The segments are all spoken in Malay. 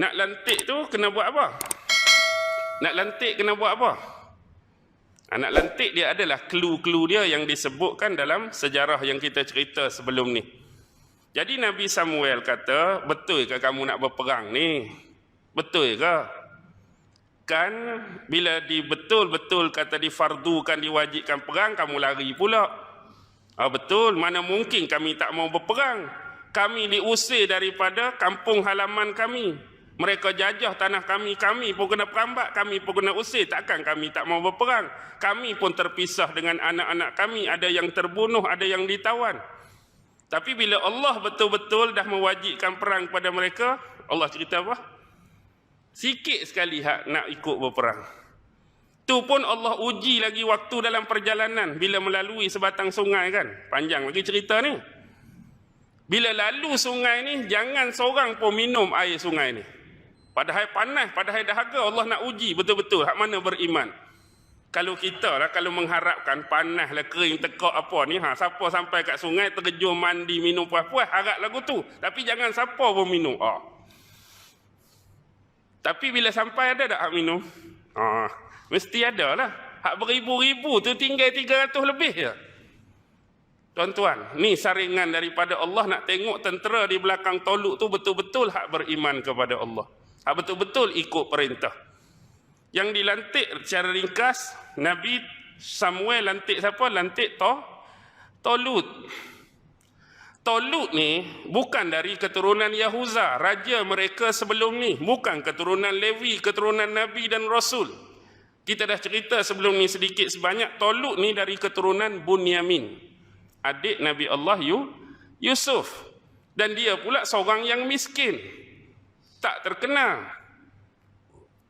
Nak lantik tu kena buat apa? Nak lantik kena buat apa? Nak lantik dia adalah clue-clue dia yang disebutkan dalam sejarah yang kita cerita sebelum ni. Jadi Nabi Samuel kata, betul ke kamu nak berperang ni? Betul ke? Kan bila betul-betul kata difardukan, diwajibkan perang, kamu lari pula. Betul, mana mungkin kami tak mau berperang. Kami diusir daripada kampung halaman kami. Mereka jajah tanah kami, kami pun kena perambat, kami pun kena usir. Takkan kami tak mau berperang? Kami pun terpisah dengan anak-anak kami, ada yang terbunuh, ada yang ditawan. Tapi bila Allah betul-betul dah mewajibkan perang kepada mereka, Allah cerita apa? Sikit sekali hak nak ikut berperang. Tu pun Allah uji lagi waktu dalam perjalanan, bila melalui sebatang sungai kan. Panjang lagi cerita ni. Bila lalu sungai ni, jangan seorang pun minum air sungai ni. Padahal panas, padahal dahaga, Allah nak uji betul-betul hak mana beriman. Kalau kita lah, kalau mengharapkan panas lah, kering, tekak apa ni, siapa sampai kat sungai, terjun, mandi, minum puas-puas, harap lagu tu. Tapi jangan siapa pun minum. Tapi bila sampai ada tak hak minum? Mesti ada lah. Hak beribu-ribu tu tinggal 300 lebih je. Tuan-tuan, ni saringan daripada Allah nak tengok tentera di belakang toluk tu betul-betul hak beriman kepada Allah. Hak betul-betul ikut perintah. Yang dilantik secara ringkas, Nabi Samuel lantik siapa? Lantik Tolut. Tolut ni bukan dari keturunan Yahuza, raja mereka sebelum ni. Bukan keturunan Lewi, keturunan Nabi dan Rasul. Kita dah cerita sebelum ni sedikit sebanyak. Tolut ni dari keturunan Bunyamin, adik Nabi Allah Yusuf. Dan dia pula seorang yang miskin, tak terkenal.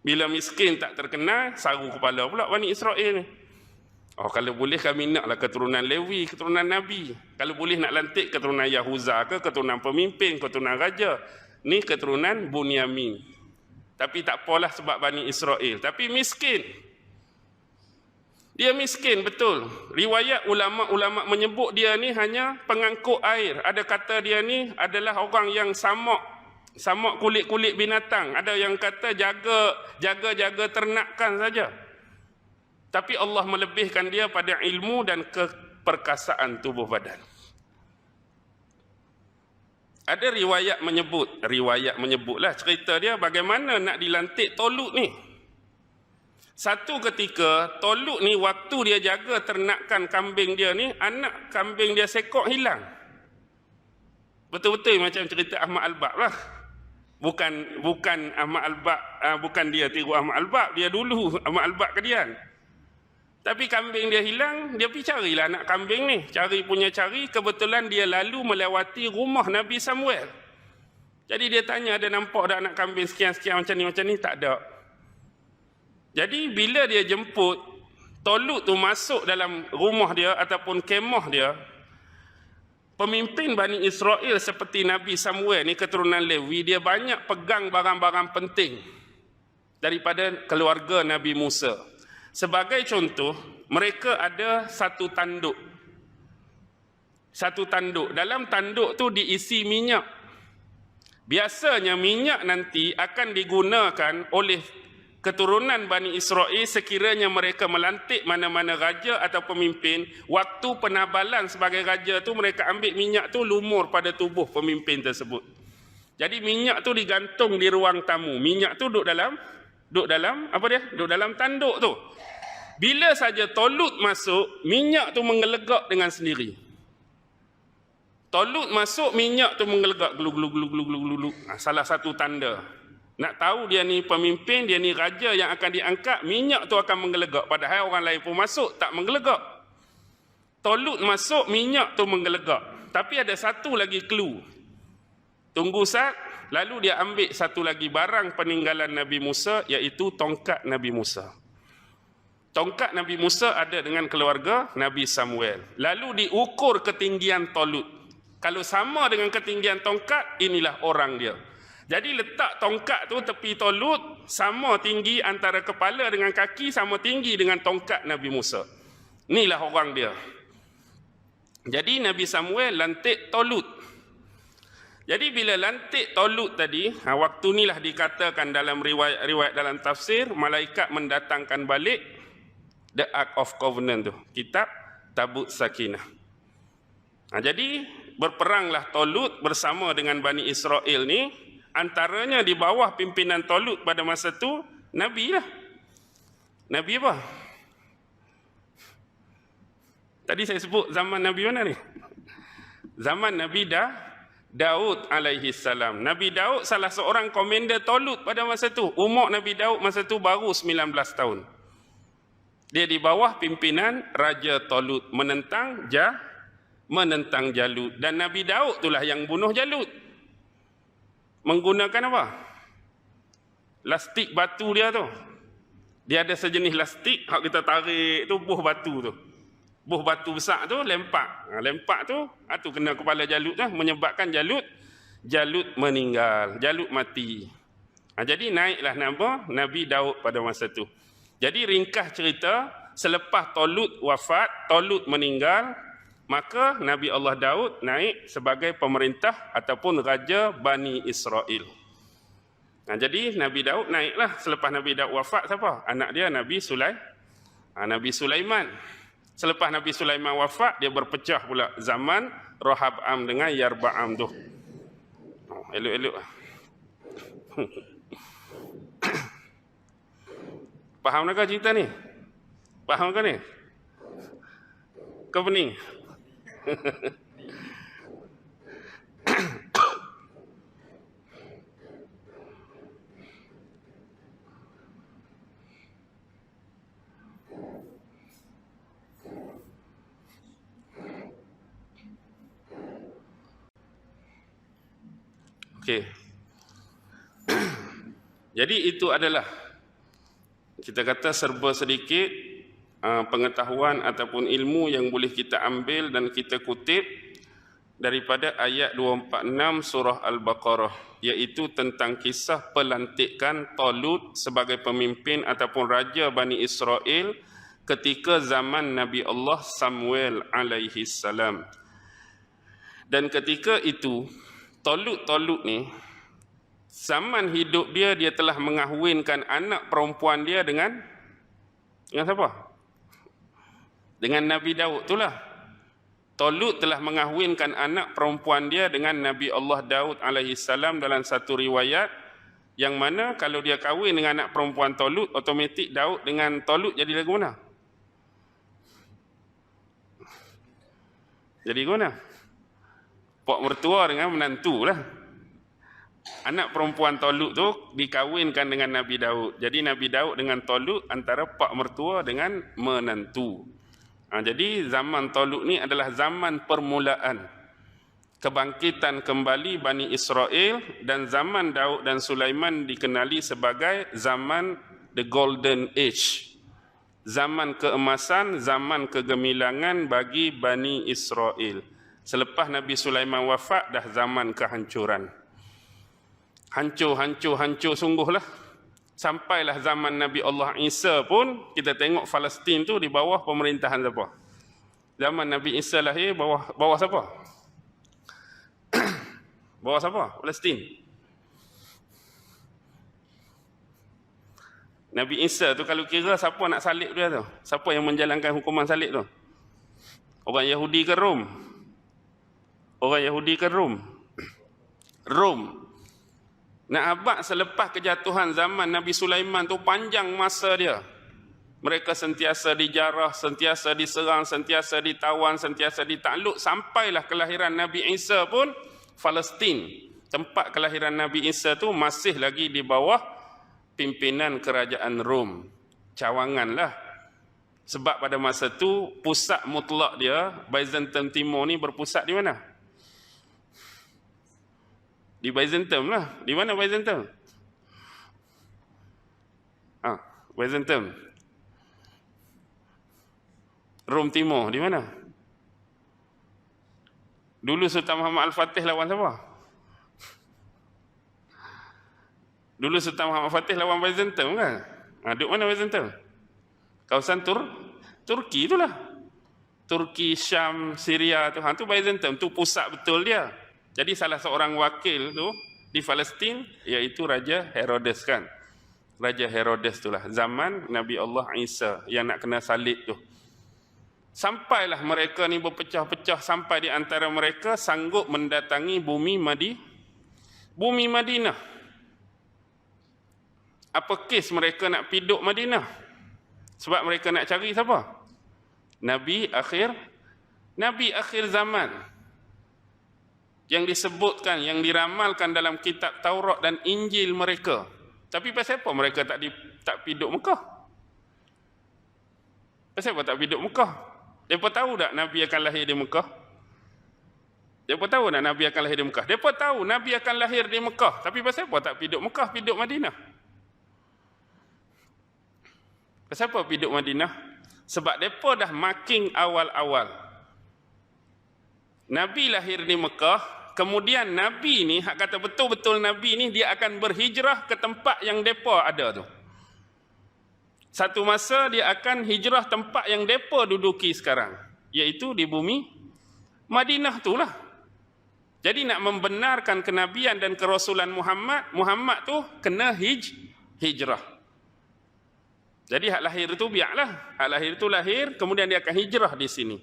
Bila miskin tak terkenal, saru kepala pula Bani Israel ni. Kalau boleh kami naklah keturunan Lewi, keturunan Nabi. Kalau boleh nak lantik keturunan Yahuza ke, keturunan pemimpin, keturunan raja. Ni keturunan Bunyamin. Tapi tak apalah sebab Bani Israel. Tapi miskin. Dia miskin betul. Riwayat ulama-ulama menyebut dia ni hanya pengangkut air. Ada kata dia ni adalah orang yang samak kulit-kulit binatang. Ada yang kata jaga ternakan saja. Tapi Allah melebihkan dia pada ilmu dan keperkasaan tubuh badan. Ada riwayat menyebutlah cerita dia bagaimana nak dilantik Tolut ni. Satu ketika Tolut ni waktu dia jaga ternakan kambing dia ni, anak kambing dia sekok hilang. Betul-betul macam cerita Ahmad Al-Bab lah. Bukan Ahmad Al-Bab, bukan dia tiru Ahmad Al-Bab, dia dulu Ahmad Al-Bab Kedian. Tapi kambing dia hilang, dia pergi carilah anak kambing ni. Cari, kebetulan dia lalu melewati rumah Nabi Samuel. Jadi dia tanya, ada nampak ada anak kambing sekian-sekian macam ni? Tak ada. Jadi bila dia jemput, Tolut tu masuk dalam rumah dia ataupun kemah dia, pemimpin Bani Israel seperti Nabi Samuel ni keturunan Lewi, dia banyak pegang barang-barang penting daripada keluarga Nabi Musa. Sebagai contoh, mereka ada satu tanduk. Dalam tanduk tu diisi minyak. Biasanya minyak nanti akan digunakan oleh keturunan Bani Israel sekiranya mereka melantik mana-mana raja atau pemimpin. Waktu penabalan sebagai raja tu, mereka ambil minyak tu lumur pada tubuh pemimpin tersebut. Jadi minyak tu digantung di ruang tamu. Minyak tu duduk dalam tanduk tu. Bila saja Tolut masuk, minyak tu menggelegak dengan sendiri. Tolut masuk, minyak tu menggelegak glug. Salah satu tanda. Nak tahu dia ni pemimpin, dia ni raja yang akan diangkat, minyak tu akan menggelegak. Padahal orang lain pun masuk, tak menggelegak. Tolut masuk, minyak tu menggelegak. Tapi ada satu lagi clue. Tunggu sat, lalu dia ambil satu lagi barang peninggalan Nabi Musa, iaitu tongkat Nabi Musa. Tongkat Nabi Musa ada dengan keluarga Nabi Samuel. Lalu diukur ketinggian Tolut. Kalau sama dengan ketinggian tongkat, inilah orang dia. Jadi letak tongkat tu tepi Tolut, sama tinggi antara kepala dengan kaki, sama tinggi dengan tongkat Nabi Musa. Inilah orang dia. Jadi Nabi Samuel lantik Tolut. Jadi bila lantik Tolut tadi, waktu inilah dikatakan dalam riwayat-riwayat dalam tafsir, malaikat mendatangkan balik the Ark of Covenant tu, kitab Tabut Sakinah. Jadi berperanglah Tolut bersama dengan Bani Israel ni, antaranya di bawah pimpinan Tolut pada masa tu Nabi lah. Nabi apa? Tadi saya sebut zaman Nabi mana ni? Zaman Nabi Daud alaihi salam. Nabi Daud salah seorang komander Tolut pada masa tu. Umur Nabi Daud masa tu baru 19 tahun. Dia di bawah pimpinan Raja Tolut menentang Jalut. Dan Nabi Daud itulah yang bunuh Jalut. Menggunakan apa? Lastik batu dia tu. Dia ada sejenis lastik hak kita tarik tu, buh batu tu. Buh batu besar tu lempak. Lempak tu kena kepala Jalut tu, menyebabkan Jalut meninggal, Jalut mati. Jadi naiklah nama Nabi Daud pada masa tu. Jadi ringkas cerita, selepas Tolut wafat, Tolut meninggal, maka Nabi Allah Daud naik sebagai pemerintah ataupun raja Bani Israel. Jadi Nabi Daud naiklah. Selepas Nabi Daud wafat, siapa? Anak dia Nabi Sulaiman. Selepas Nabi Sulaiman wafat, dia berpecah pula zaman Rohab'am dengan Yarba'am tu. Elok-elok. Faham tak cerita ni? Faham ke ni? Kau pening? Okey. Jadi itu adalah kita kata serba sedikit pengetahuan ataupun ilmu yang boleh kita ambil dan kita kutip daripada ayat 246 surah Al-Baqarah, iaitu tentang kisah pelantikan Tolut sebagai pemimpin ataupun raja Bani Israel ketika zaman Nabi Allah Samuel alaihi salam. Dan ketika itu Tolut ni, zaman hidup dia telah mengahwinkan anak perempuan dia dengan siapa? Dengan Nabi Daud itulah. Tolut telah mengahwinkan anak perempuan dia dengan Nabi Allah Daud alaihi salam dalam satu riwayat, yang mana kalau dia kahwin dengan anak perempuan Tolut, otomatik Daud dengan Tolut jadi lagu mana? Jadi mana? Pak mertua dengan menantu lah. Anak perempuan Tolut tu dikahwinkan dengan Nabi Daud. Jadi Nabi Daud dengan Tolut antara pak mertua dengan menantu. Jadi zaman Tolut ni adalah zaman permulaan kebangkitan kembali Bani Israel, dan zaman Daud dan Sulaiman dikenali sebagai zaman the golden age. Zaman keemasan, zaman kegemilangan bagi Bani Israel. Selepas Nabi Sulaiman wafat, dah zaman kehancuran. Hancur sungguhlah. Sampailah zaman Nabi Allah Isa pun, kita tengok Palestin tu di bawah pemerintahan siapa? Zaman Nabi Isa lahir, bawah siapa? Bawah siapa? Palestin. Nabi Isa tu kalau kira siapa nak salib dia tu? Siapa yang menjalankan hukuman salib tu? Orang Yahudi ke Rom? Orang Yahudi ke Rom? Rom. Nak abad selepas kejatuhan zaman Nabi Sulaiman tu panjang masa dia. Mereka sentiasa dijarah, sentiasa diserang, sentiasa ditawan, sentiasa ditakluk, sampailah kelahiran Nabi Isa pun Palestin. Tempat kelahiran Nabi Isa tu masih lagi di bawah pimpinan kerajaan Rom. Cawanganlah. Sebab pada masa tu pusat mutlak dia, Byzantium Timur ni berpusat di mana? Di Byzantium lah. Di mana Byzantium? Byzantium. Rom Timur, di mana? Dulu Sultan Muhammad Al-Fatih lawan siapa? Dulu Sultan Muhammad Al-Fatih lawan Byzantium kan? Duduk mana Byzantium? Kawasan Turki itulah. Turki, Syam, Syria tu. Tu Byzantium, tu pusat betul dia. Jadi salah seorang wakil tu di Palestin iaitu Raja Herodes kan. Raja Herodes itulah zaman Nabi Allah Isa yang nak kena salib tu. Sampailah mereka ni berpecah-pecah sampai di antara mereka sanggup mendatangi bumi Madinah. Apa kes mereka nak piduk Madinah? Sebab mereka nak cari siapa? Nabi akhir zaman. Yang disebutkan, yang diramalkan dalam kitab Taurat dan Injil mereka. Tapi pasal apa mereka tak piduk Mekah? Pasal apa tak piduk Mekah? Mereka tahu tak Nabi akan lahir di Mekah? Mereka tahu tak Nabi akan lahir di Mekah? Mereka tahu Nabi akan lahir di Mekah. Tapi pasal apa tak piduk Mekah, piduk Madinah? Pasal apa piduk Madinah? Sebab mereka dah making awal-awal. Nabi lahir di Mekah. Kemudian Nabi ni, hak kata betul-betul Nabi ni, dia akan berhijrah ke tempat yang mereka ada tu. Satu masa dia akan hijrah tempat yang mereka duduki sekarang. Iaitu di bumi Madinah tu lah. Jadi nak membenarkan kenabian dan kerasulan Muhammad tu kena hijrah. Jadi hak lahir tu biarlah. Hak lahir tu lahir, kemudian dia akan hijrah di sini.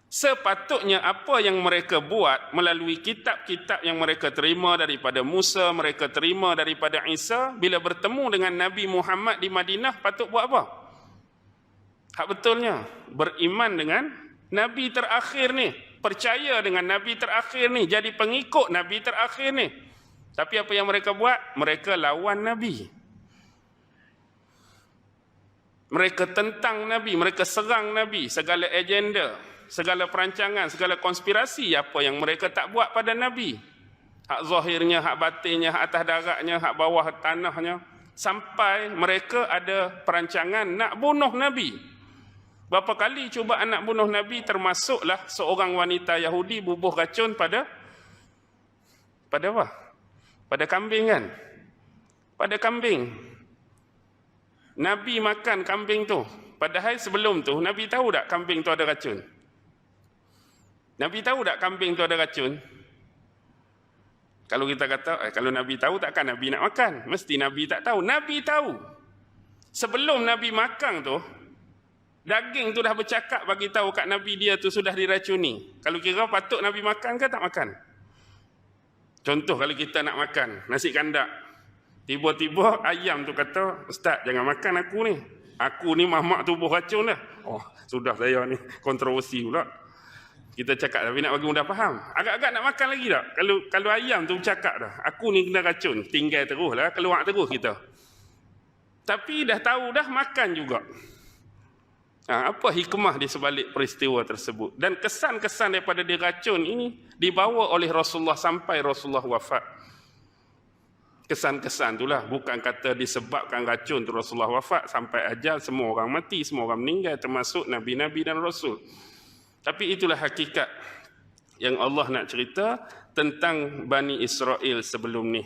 Sepatutnya apa yang mereka buat melalui kitab-kitab yang mereka terima daripada Musa, mereka terima daripada Isa, bila bertemu dengan Nabi Muhammad di Madinah, patut buat apa? Hak betulnya, beriman dengan Nabi terakhir ni, percaya dengan Nabi terakhir ni, jadi pengikut Nabi terakhir ni. Tapi apa yang mereka buat? Mereka lawan Nabi. Mereka tentang Nabi, mereka serang Nabi, segala agenda, segala perancangan, segala konspirasi apa yang mereka tak buat pada Nabi. Hak zahirnya, hak batinnya, hak atas daratnya, hak bawah tanahnya. Sampai mereka ada perancangan nak bunuh Nabi. Berapa kali cubaan nak bunuh Nabi, termasuklah seorang wanita Yahudi bubuh racun pada apa? Pada kambing kan? Pada kambing. Nabi makan kambing tu. Padahal sebelum tu, Nabi tahu tak kambing tu ada racun? Nabi tahu tak kambing tu ada racun? Kalau kita kata, kalau Nabi tahu takkan Nabi nak makan? Mesti Nabi tak tahu. Nabi tahu. Sebelum Nabi makan tu, daging tu dah bercakap bagi tahu kat Nabi dia tu sudah diracuni. Kalau kira patut Nabi makan ke tak makan? Contoh kalau kita nak makan nasi kandak. Tiba-tiba ayam tu kata, Ustaz jangan makan aku ni. Aku ni mamak tubuh racun dah. Oh, sudah saya ni kontroversi pula. Kita cakap tapi nak bagi mudah faham. Agak-agak nak makan lagi tak? Kalau ayam tu cakap dah, aku ni kena racun, tinggal teruslah, keluar terus kita. Tapi dah tahu dah makan juga. Apa hikmah di sebalik peristiwa tersebut? Dan kesan-kesan daripada diracun ini dibawa oleh Rasulullah sampai Rasulullah wafat. Kesan-kesan itulah, bukan kata disebabkan racun tu Rasulullah wafat, sampai ajal semua orang mati, semua orang meninggal, termasuk Nabi-Nabi dan Rasul. Tapi itulah hakikat yang Allah nak cerita tentang Bani Israel sebelum ni.